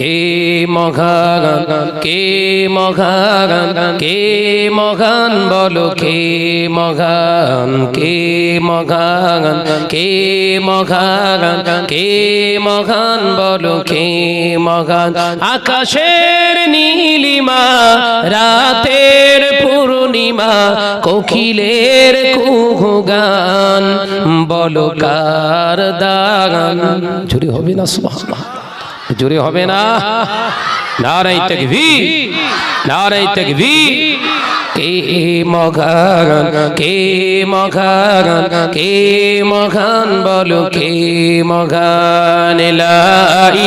কে মহান, কে মহান, কে মহান বলো কে মহান, কে মহান, কে মহান, কে মহান বলো কে মহান। আকাশের নীলিমা, রাতের পূর্ণিমা, কোকিলের কুহু গান, বলো কার দান। জোরে হবে না সুবহানাল্লাহ, জোরে হবে না? নারে তাকবীর, নারে তাকবীর। কে মহান, কে মহান, কে মহান বলো কে মহান। লা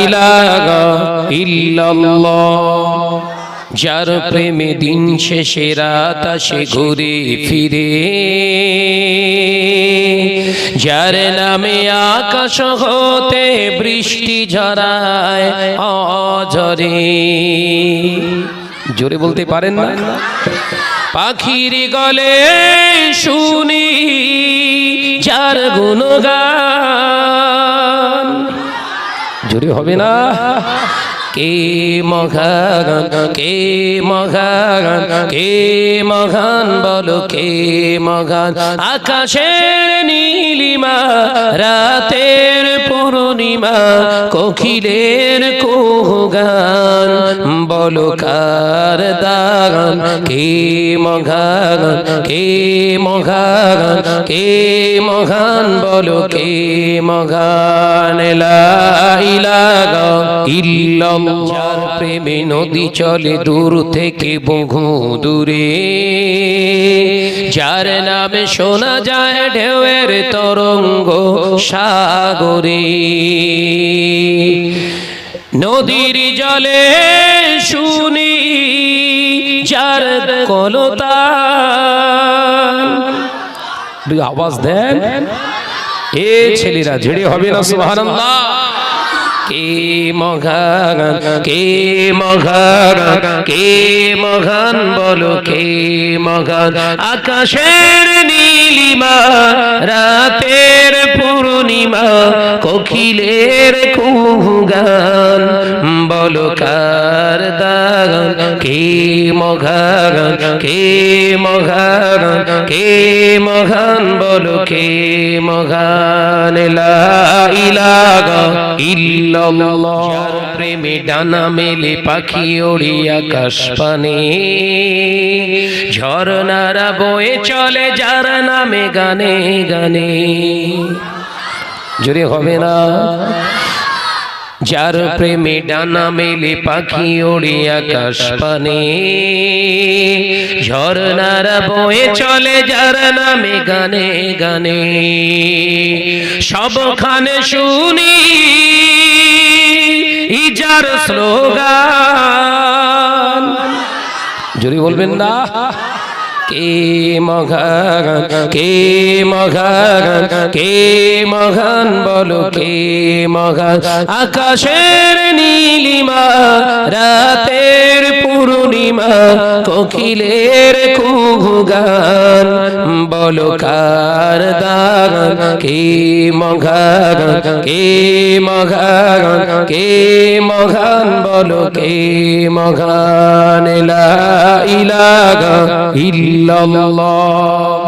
ইলাহা ইল্লাল্লাহ। যার প্রেমে দিন শেষে রাত আসে ঘুরে ফিরে, যার নামে আকাশ হতে বৃষ্টি ঝরায় অঝরে। জোরে বলতে পারেন না? পাখির গলে শুনি যার গুণগান। জোরে হবে না? কে মহান, কে মহান, কে মহান বলো কে মহান। আকাশের নীলিমা, রাতের পূর্ণিমা, কোকিলের কুহু গান, বলো কার দান। কে মহান, কে মহান, কে মহান বলো কে মহান। লা ইলাহা ইল্লাল্লাহ। যার প্রেমে নদী চলে দূর থেকে বহু দূরে, যার নামে শোনা যায় ঢেউয়ের তরঙ্গ সাগরে। নদীর জলে শুনি যার কলতান। আওয়াজ দেন এ ছেলেরা, ঝেড়ে হবে না সুবহানাল্লাহ। কে মহান, কে মহান, কে মহান বলো কে মহান। আকাশের নীলিমা, রাতের পূর্ণিমা, কোকিলের কুহু গান, বলো কার দান। কে মহান, কে মহান, কে মহান বলো কে মহান। লা ইলাহা ইল্লাল্লাহ। যার প্রেমে ডানা মেলে পাখি ওড়ে আকাশ পানে, ঝরনারা বয়ে চলে যার নামে গানে গানে। জোরে হবে না? যার প্রেমে ডানা মেলে পাখি ওড়ে আকাশ পানে, ঝরনারা বয়ে চলে যার নামে গানে গানে। সবখানে শুনি যার স্লোগান। জোরে বলবেন না? কে মহান, কে মহান, কে মহান বলো কে মহান। আকাশের নীলিমা, রাতের পূর্ণিমা, কোকিলের কুহু গান, বলো কার দান। কে মহান, কে মহান, কে মহান বলো কে মহান। লা ইলাহা ইল্লাল্লাহ।